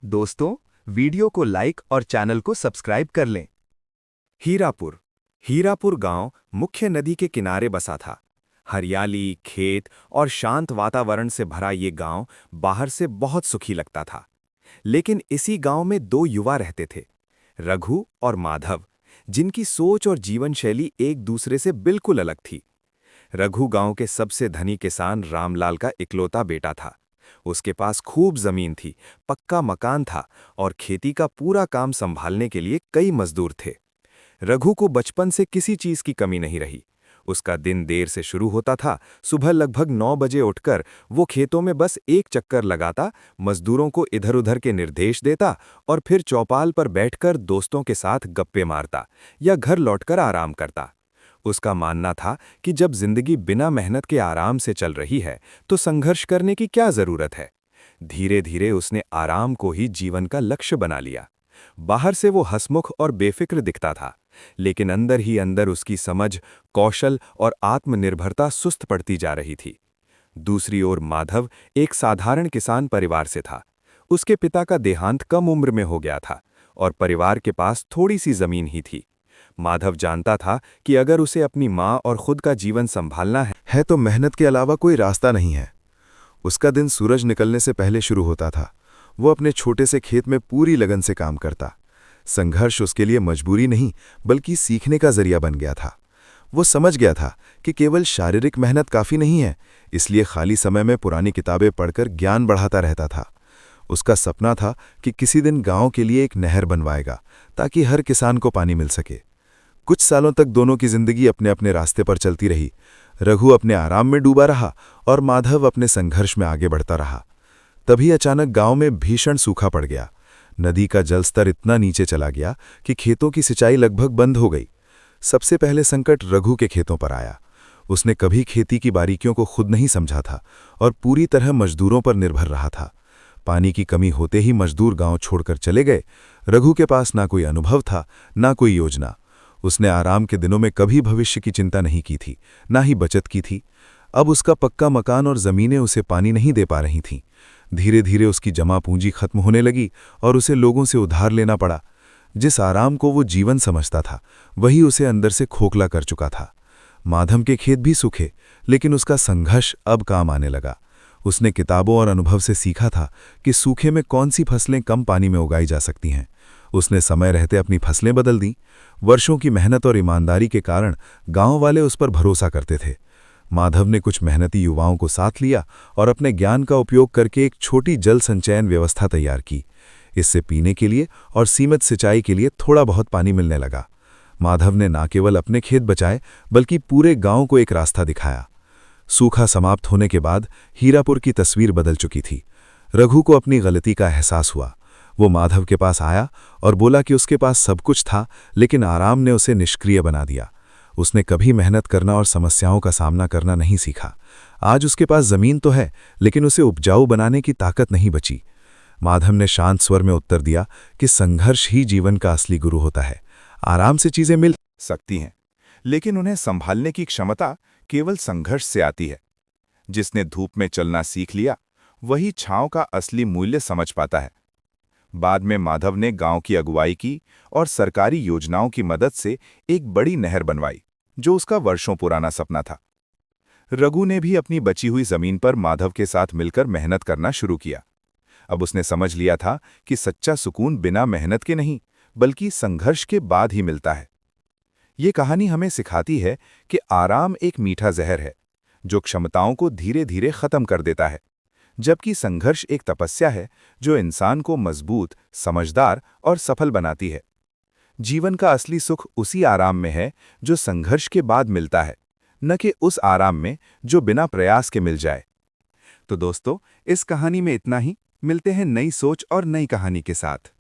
दोस्तों, वीडियो को लाइक और चैनल को सब्सक्राइब कर लें। हीरापुर हीरापुर गांव मुख्य नदी के किनारे बसा था। हरियाली, खेत और शांत वातावरण से भरा ये गांव बाहर से बहुत सुखी लगता था। लेकिन इसी गांव में दो युवा रहते थे, रघु और माधव, जिनकी सोच और जीवन शैली एक दूसरे से बिल्कुल अलग थी। रघु गांव के सबसे धनी किसान रामलाल का इकलौता बेटा था। उसके पास खूब जमीन थी, पक्का मकान था और खेती का पूरा काम संभालने के लिए कई मजदूर थे। रघु को बचपन से किसी चीज की कमी नहीं रही। उसका दिन देर से शुरू होता था। सुबह लगभग 9 बजे उठकर वो खेतों में बस एक चक्कर लगाता, मजदूरों को इधर उधर के निर्देश देता और फिर चौपाल पर बैठकर दोस्तों के साथ गप्पे मारता या घर लौटकर आराम करता। उसका मानना था कि जब जिंदगी बिना मेहनत के आराम से चल रही है तो संघर्ष करने की क्या जरूरत है। धीरे धीरे उसने आराम को ही जीवन का लक्ष्य बना लिया। बाहर से वो हंसमुख और बेफिक्र दिखता था, लेकिन अंदर ही अंदर उसकी समझ, कौशल और आत्मनिर्भरता सुस्त पड़ती जा रही थी। दूसरी ओर माधव एक साधारण किसान परिवार से था। उसके पिता का देहांत कम उम्र में हो गया था और परिवार के पास थोड़ी सी जमीन ही थी। माधव जानता था कि अगर उसे अपनी माँ और खुद का जीवन संभालना है तो मेहनत के अलावा कोई रास्ता नहीं है। उसका दिन सूरज निकलने से पहले शुरू होता था। वो अपने छोटे से खेत में पूरी लगन से काम करता। संघर्ष उसके लिए मजबूरी नहीं बल्कि सीखने का जरिया बन गया था। वो समझ गया था कि केवल शारीरिक मेहनत काफ़ी नहीं है, इसलिए खाली समय में पुरानी किताबें पढ़कर ज्ञान बढ़ाता रहता था। उसका सपना था कि किसी दिन गांव के लिए एक नहर बनवाएगा ताकि हर किसान को पानी मिल सके। कुछ सालों तक दोनों की जिंदगी अपने अपने रास्ते पर चलती रही। रघु अपने आराम में डूबा रहा और माधव अपने संघर्ष में आगे बढ़ता रहा। तभी अचानक गांव में भीषण सूखा पड़ गया। नदी का जलस्तर इतना नीचे चला गया कि खेतों की सिंचाई लगभग बंद हो गई। सबसे पहले संकट रघु के खेतों पर आया। उसने कभी खेती की बारीकियों को खुद नहीं समझा था और पूरी तरह मजदूरों पर निर्भर रहा था। पानी की कमी होते ही मजदूर गांव छोड़कर चले गए। रघु के पास ना कोई अनुभव था, ना कोई योजना। उसने आराम के दिनों में कभी भविष्य की चिंता नहीं की थी, ना ही बचत की थी। अब उसका पक्का मकान और जमीनें उसे पानी नहीं दे पा रही थीं। धीरे धीरे उसकी जमा पूंजी खत्म होने लगी और उसे लोगों से उधार लेना पड़ा। जिस आराम को वो जीवन समझता था, वही उसे अंदर से खोखला कर चुका था। माधव के खेत भी सूखे, लेकिन उसका संघर्ष अब काम आने लगा। उसने किताबों और अनुभव से सीखा था कि सूखे में कौन सी फसलें कम पानी में उगाई जा सकती हैं। उसने समय रहते अपनी फसलें बदल दीं। वर्षों की मेहनत और ईमानदारी के कारण गांव वाले उस पर भरोसा करते थे। माधव ने कुछ मेहनती युवाओं को साथ लिया और अपने ज्ञान का उपयोग करके एक छोटी जल संचयन व्यवस्था तैयार की। इससे पीने के लिए और सीमित सिंचाई के लिए थोड़ा बहुत पानी मिलने लगा। माधव ने न केवल अपने खेत बचाए बल्कि पूरे गांव को एक रास्ता दिखाया। सूखा समाप्त होने के बाद हीरापुर की तस्वीर बदल चुकी थी। रघु को अपनी गलती का एहसास हुआ। वो माधव के पास आया और बोला कि उसके पास सब कुछ था, लेकिन आराम ने उसे निष्क्रिय बना दिया। उसने कभी मेहनत करना और समस्याओं का सामना करना नहीं सीखा। आज उसके पास जमीन तो है, लेकिन उसे उपजाऊ बनाने की ताकत नहीं बची। माधव ने शांत स्वर में उत्तर दिया कि संघर्ष ही जीवन का असली गुरु होता है। आराम से चीजें मिल सकती हैं, लेकिन उन्हें संभालने की क्षमता केवल संघर्ष से आती है। जिसने धूप में चलना सीख लिया, वही छांव का असली मूल्य समझ पाता है। बाद में माधव ने गांव की अगुवाई की और सरकारी योजनाओं की मदद से एक बड़ी नहर बनवाई, जो उसका वर्षों पुराना सपना था। रघु ने भी अपनी बची हुई जमीन पर माधव के साथ मिलकर मेहनत करना शुरू किया। अब उसने समझ लिया था कि सच्चा सुकून बिना मेहनत के नहीं, बल्कि संघर्ष के बाद ही मिलता है। ये कहानी हमें सिखाती है कि आराम एक मीठा जहर है, जो क्षमताओं को धीरे धीरे खत्म कर देता है, जबकि संघर्ष एक तपस्या है जो इंसान को मजबूत, समझदार और सफल बनाती है। जीवन का असली सुख उसी आराम में है जो संघर्ष के बाद मिलता है, न कि उस आराम में जो बिना प्रयास के मिल जाए। तो दोस्तों, इस कहानी में इतना ही। मिलते हैं नई सोच और नई कहानी के साथ।